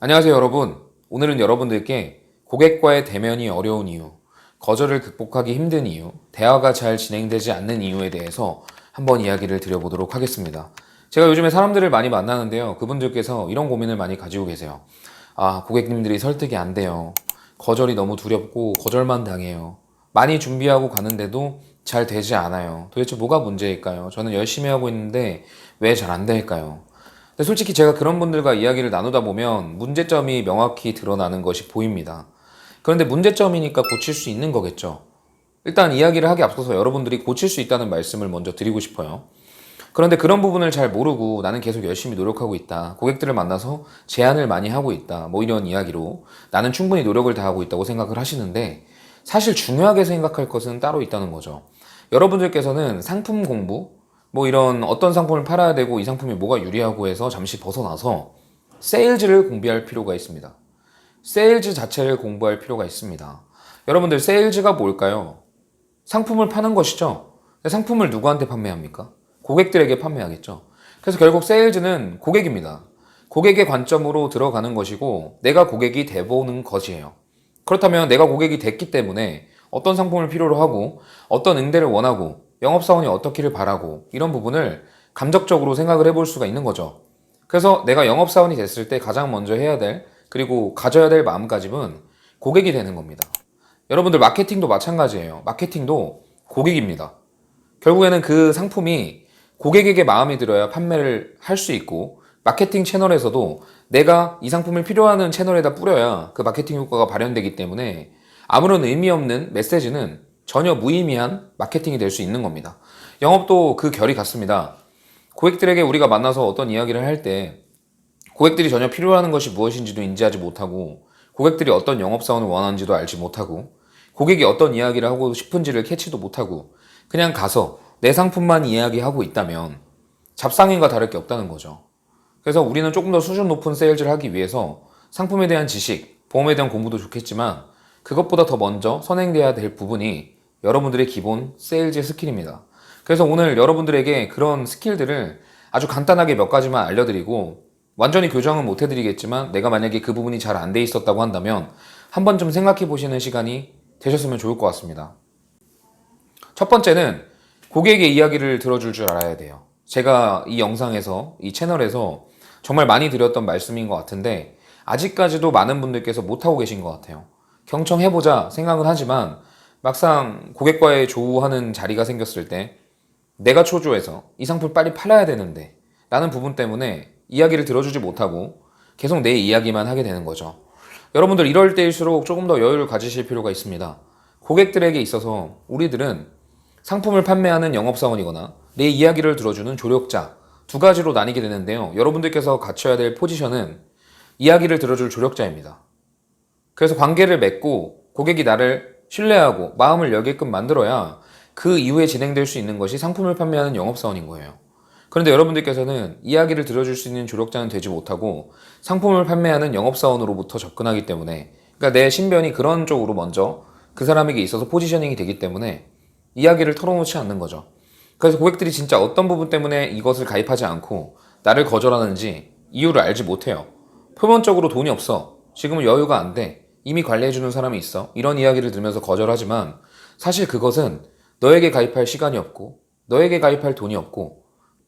안녕하세요, 여러분. 오늘은 여러분들께 고객과의 대면이 어려운 이유, 거절을 극복하기 힘든 이유, 대화가 잘 진행되지 않는 이유에 대해서 한번 이야기를 드려보도록 하겠습니다. 제가 요즘에 사람들을 많이 만나는데요. 그분들께서 이런 고민을 많이 가지고 계세요. 고객님들이 설득이 안 돼요. 거절이 너무 두렵고 거절만 당해요. 많이 준비하고 가는데도 잘 되지 않아요. 도대체 뭐가 문제일까요? 저는 열심히 하고 있는데 왜 잘 안 될까요? 근데 솔직히 제가 그런 분들과 이야기를 나누다 보면 문제점이 명확히 드러나는 것이 보입니다. 그런데 문제점이니까 고칠 수 있는 거겠죠. 일단 이야기를 하기 앞서서 여러분들이 고칠 수 있다는 말씀을 먼저 드리고 싶어요. 그런데 그런 부분을 잘 모르고 나는 계속 열심히 노력하고 있다. 고객들을 만나서 제안을 많이 하고 있다. 뭐 이런 이야기로 나는 충분히 노력을 다하고 있다고 생각을 하시는데 사실 중요하게 생각할 것은 따로 있다는 거죠. 여러분들께서는 상품 공부, 뭐 이런 어떤 상품을 팔아야 되고 이 상품이 뭐가 유리하고 해서 잠시 벗어나서 세일즈를 공부할 필요가 있습니다. 세일즈 자체를 공부할 필요가 있습니다. 여러분들 세일즈가 뭘까요? 상품을 파는 것이죠. 상품을 누구한테 판매합니까? 고객들에게 판매하겠죠. 그래서 결국 세일즈는 고객입니다. 고객의 관점으로 들어가는 것이고 내가 고객이 돼보는 것이에요. 그렇다면 내가 고객이 됐기 때문에 어떤 상품을 필요로 하고 어떤 응대를 원하고 영업사원이 어떻기를 바라고 이런 부분을 감적적으로 생각을 해볼 수가 있는 거죠. 그래서 내가 영업사원이 됐을 때 가장 먼저 해야 될 그리고 가져야 될 마음가짐은 고객이 되는 겁니다. 여러분들 마케팅도 마찬가지예요. 마케팅도 고객입니다. 결국에는 그 상품이 고객에게 마음에 들어야 판매를 할 수 있고 마케팅 채널에서도 내가 이 상품을 필요하는 채널에다 뿌려야 그 마케팅 효과가 발현되기 때문에 아무런 의미 없는 메시지는 전혀 무의미한 마케팅이 될 수 있는 겁니다. 영업도 그 결이 같습니다. 고객들에게 우리가 만나서 어떤 이야기를 할 때 고객들이 전혀 필요하는 것이 무엇인지도 인지하지 못하고 고객들이 어떤 영업사원을 원하는지도 알지 못하고 고객이 어떤 이야기를 하고 싶은지를 캐치도 못하고 그냥 가서 내 상품만 이야기하고 있다면 잡상인과 다를 게 없다는 거죠. 그래서 우리는 조금 더 수준 높은 세일즈를 하기 위해서 상품에 대한 지식, 보험에 대한 공부도 좋겠지만 그것보다 더 먼저 선행돼야 될 부분이 여러분들의 기본 세일즈 스킬입니다. 그래서 오늘 여러분들에게 그런 스킬들을 아주 간단하게 몇 가지만 알려드리고 완전히 교정은 못 해드리겠지만 내가 만약에 그 부분이 잘 안 돼 있었다고 한다면 한번 좀 생각해 보시는 시간이 되셨으면 좋을 것 같습니다. 첫 번째는 고객의 이야기를 들어줄 줄 알아야 돼요. 제가 이 영상에서, 이 채널에서 정말 많이 드렸던 말씀인 것 같은데 아직까지도 많은 분들께서 못하고 계신 것 같아요. 경청해보자 생각은 하지만 막상 고객과의 조우하는 자리가 생겼을 때 내가 초조해서 이 상품 빨리 팔아야 되는데 라는 부분 때문에 이야기를 들어주지 못하고 계속 내 이야기만 하게 되는 거죠. 여러분들 이럴 때일수록 조금 더 여유를 가지실 필요가 있습니다. 고객들에게 있어서 우리들은 상품을 판매하는 영업사원이거나 내 이야기를 들어주는 조력자 두 가지로 나뉘게 되는데요. 여러분들께서 갖춰야 될 포지션은 이야기를 들어줄 조력자입니다. 그래서 관계를 맺고 고객이 나를 신뢰하고 마음을 열게끔 만들어야 그 이후에 진행될 수 있는 것이 상품을 판매하는 영업사원인 거예요. 그런데 여러분들께서는 이야기를 들어줄 수 있는 조력자는 되지 못하고 상품을 판매하는 영업사원으로부터 접근하기 때문에 그러니까 내 신변이 그런 쪽으로 먼저 그 사람에게 있어서 포지셔닝이 되기 때문에 이야기를 털어놓지 않는 거죠. 그래서 고객들이 진짜 어떤 부분 때문에 이것을 가입하지 않고 나를 거절하는지 이유를 알지 못해요. 표면적으로 돈이 없어. 지금은 여유가 안 돼. 이미 관리해주는 사람이 있어. 이런 이야기를 들으면서 거절하지만 사실 그것은 너에게 가입할 시간이 없고 너에게 가입할 돈이 없고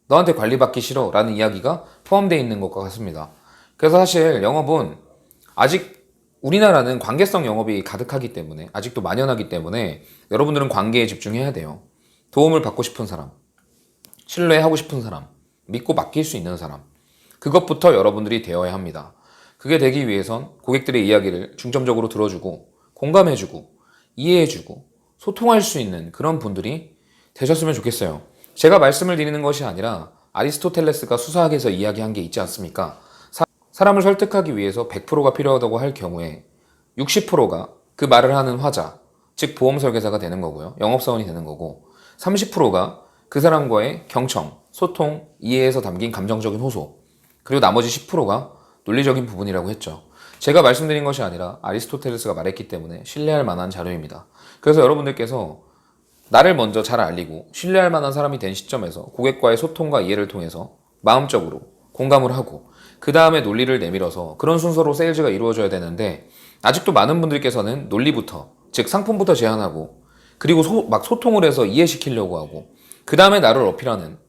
너한테 관리받기 싫어 라는 이야기가 포함되어 있는 것과 같습니다. 그래서 사실 영업은 아직 우리나라는 관계성 영업이 가득하기 때문에 아직도 만연하기 때문에 여러분들은 관계에 집중해야 돼요. 도움을 받고 싶은 사람, 신뢰하고 싶은 사람, 믿고 맡길 수 있는 사람 그것부터 여러분들이 되어야 합니다. 그게 되기 위해선 고객들의 이야기를 중점적으로 들어주고 공감해주고 이해해주고 소통할 수 있는 그런 분들이 되셨으면 좋겠어요. 제가 말씀을 드리는 것이 아니라 아리스토텔레스가 수사학에서 이야기한 게 있지 않습니까? 사람을 설득하기 위해서 100%가 필요하다고 할 경우에 60%가 그 말을 하는 화자, 즉 보험 설계사가 되는 거고요. 영업사원이 되는 거고 30%가 그 사람과의 경청, 소통, 이해에서 담긴 감정적인 호소 그리고 나머지 10%가 논리적인 부분이라고 했죠. 제가 말씀드린 것이 아니라 아리스토텔레스가 말했기 때문에 신뢰할 만한 자료입니다. 그래서 여러분들께서 나를 먼저 잘 알리고 신뢰할 만한 사람이 된 시점에서 고객과의 소통과 이해를 통해서 마음적으로 공감을 하고 그 다음에 논리를 내밀어서 그런 순서로 세일즈가 이루어져야 되는데 아직도 많은 분들께서는 논리부터, 즉 상품부터 제안하고 그리고 막 소통을 해서 이해시키려고 하고 그 다음에 나를 어필하는,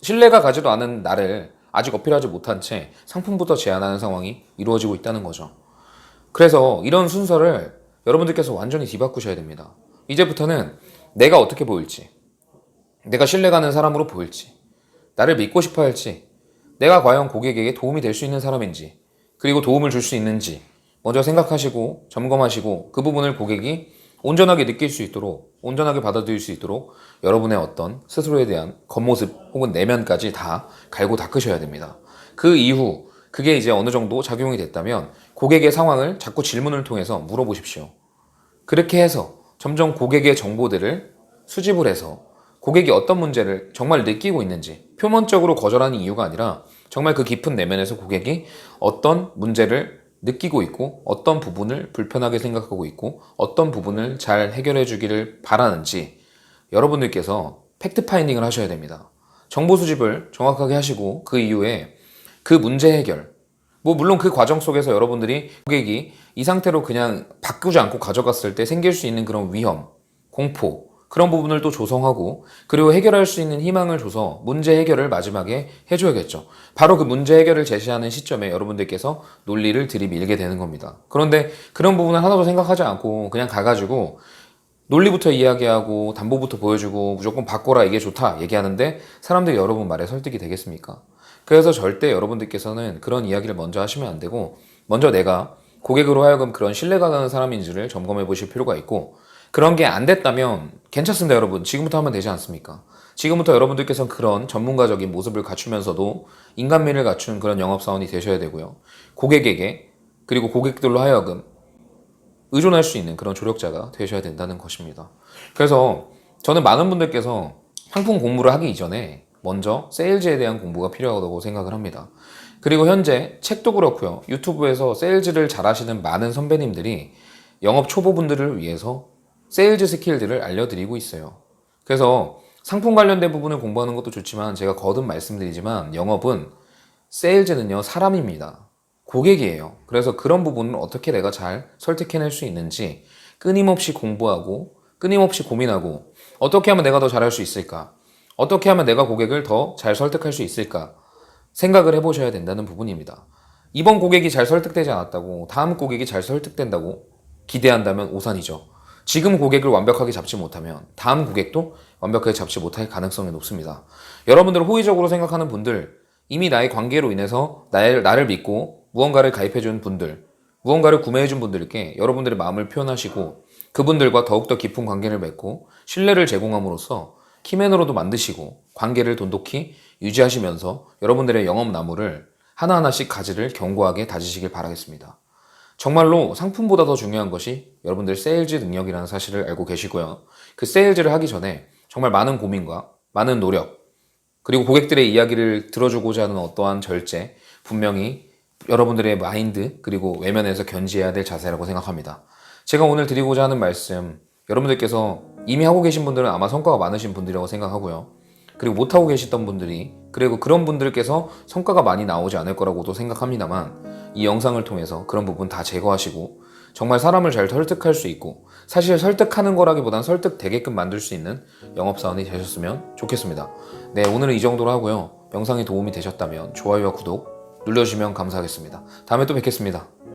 신뢰가 가지도 않은 나를 아직 어필하지 못한 채 상품부터 제안하는 상황이 이루어지고 있다는 거죠. 그래서 이런 순서를 여러분들께서 완전히 뒤바꾸셔야 됩니다. 이제부터는 내가 어떻게 보일지, 내가 신뢰가는 사람으로 보일지, 나를 믿고 싶어 할지, 내가 과연 고객에게 도움이 될 수 있는 사람인지, 그리고 도움을 줄 수 있는지 먼저 생각하시고 점검하시고 그 부분을 고객이 온전하게 느낄 수 있도록, 온전하게 받아들일 수 있도록 여러분의 어떤 스스로에 대한 겉모습 혹은 내면까지 다 갈고 닦으셔야 됩니다. 그 이후 그게 이제 어느 정도 작용이 됐다면 고객의 상황을 자꾸 질문을 통해서 물어보십시오. 그렇게 해서 점점 고객의 정보들을 수집을 해서 고객이 어떤 문제를 정말 느끼고 있는지, 표면적으로 거절하는 이유가 아니라 정말 그 깊은 내면에서 고객이 어떤 문제를 느끼고 있고 어떤 부분을 불편하게 생각하고 있고 어떤 부분을 잘 해결해 주기를 바라는지 여러분들께서 팩트 파인딩을 하셔야 됩니다. 정보 수집을 정확하게 하시고 그 이후에 그 문제 해결, 물론 그 과정 속에서 여러분들이 고객이 이 상태로 그냥 바꾸지 않고 가져갔을 때 생길 수 있는 그런 위험, 공포, 그런 부분을 또 조성하고 그리고 해결할 수 있는 희망을 줘서 문제 해결을 마지막에 해줘야겠죠. 바로 그 문제 해결을 제시하는 시점에 여러분들께서 논리를 들이밀게 되는 겁니다. 그런데 그런 부분을 하나도 생각하지 않고 그냥 가가지고 논리부터 이야기하고 담보부터 보여주고 무조건 바꿔라 이게 좋다 얘기하는데 사람들이 여러분 말에 설득이 되겠습니까? 그래서 절대 여러분들께서는 그런 이야기를 먼저 하시면 안 되고 먼저 내가 고객으로 하여금 그런 신뢰가 가는 사람인지를 점검해 보실 필요가 있고 그런 게 안 됐다면 괜찮습니다 여러분. 지금부터 하면 되지 않습니까? 지금부터 여러분들께서는 그런 전문가적인 모습을 갖추면서도 인간미를 갖춘 그런 영업사원이 되셔야 되고요. 고객에게 그리고 고객들로 하여금 의존할 수 있는 그런 조력자가 되셔야 된다는 것입니다. 그래서 저는 많은 분들께서 상품 공부를 하기 이전에 먼저 세일즈에 대한 공부가 필요하다고 생각을 합니다. 그리고 현재 책도 그렇고요. 유튜브에서 세일즈를 잘하시는 많은 선배님들이 영업 초보분들을 위해서 세일즈 스킬들을 알려드리고 있어요. 그래서 상품 관련된 부분을 공부하는 것도 좋지만 제가 거듭 말씀드리지만 영업은 세일즈는요 사람입니다. 고객이에요. 그래서 그런 부분을 어떻게 내가 잘 설득해낼 수 있는지 끊임없이 공부하고 끊임없이 고민하고 어떻게 하면 내가 더 잘할 수 있을까? 어떻게 하면 내가 고객을 더 잘 설득할 수 있을까? 생각을 해보셔야 된다는 부분입니다. 이번 고객이 잘 설득되지 않았다고 다음 고객이 잘 설득된다고 기대한다면 오산이죠. 지금 고객을 완벽하게 잡지 못하면 다음 고객도 완벽하게 잡지 못할 가능성이 높습니다. 여러분들 호의적으로 생각하는 분들, 이미 나의 관계로 인해서 나를 믿고 무언가를 가입해준 분들, 무언가를 구매해준 분들께 여러분들의 마음을 표현하시고 그분들과 더욱더 깊은 관계를 맺고 신뢰를 제공함으로써 키맨으로도 만드시고 관계를 돈독히 유지하시면서 여러분들의 영업 나무를 하나하나씩 가지를 견고하게 다지시길 바라겠습니다. 정말로 상품보다 더 중요한 것이 여러분들 세일즈 능력이라는 사실을 알고 계시고요. 그 세일즈를 하기 전에 정말 많은 고민과 많은 노력, 그리고 고객들의 이야기를 들어주고자 하는 어떠한 절제, 분명히 여러분들의 마인드, 그리고 외면에서 견지해야 될 자세라고 생각합니다. 제가 오늘 드리고자 하는 말씀, 여러분들께서 이미 하고 계신 분들은 아마 성과가 많으신 분들이라고 생각하고요. 그리고 못하고 계시던 분들이, 그리고 그런 분들께서 성과가 많이 나오지 않을 거라고도 생각합니다만 이 영상을 통해서 그런 부분 다 제거하시고 정말 사람을 잘 설득할 수 있고 사실 설득하는 거라기보단 설득되게끔 만들 수 있는 영업사원이 되셨으면 좋겠습니다. 네, 오늘은 이 정도로 하고요. 영상이 도움이 되셨다면 좋아요와 구독 눌러주시면 감사하겠습니다. 다음에 또 뵙겠습니다.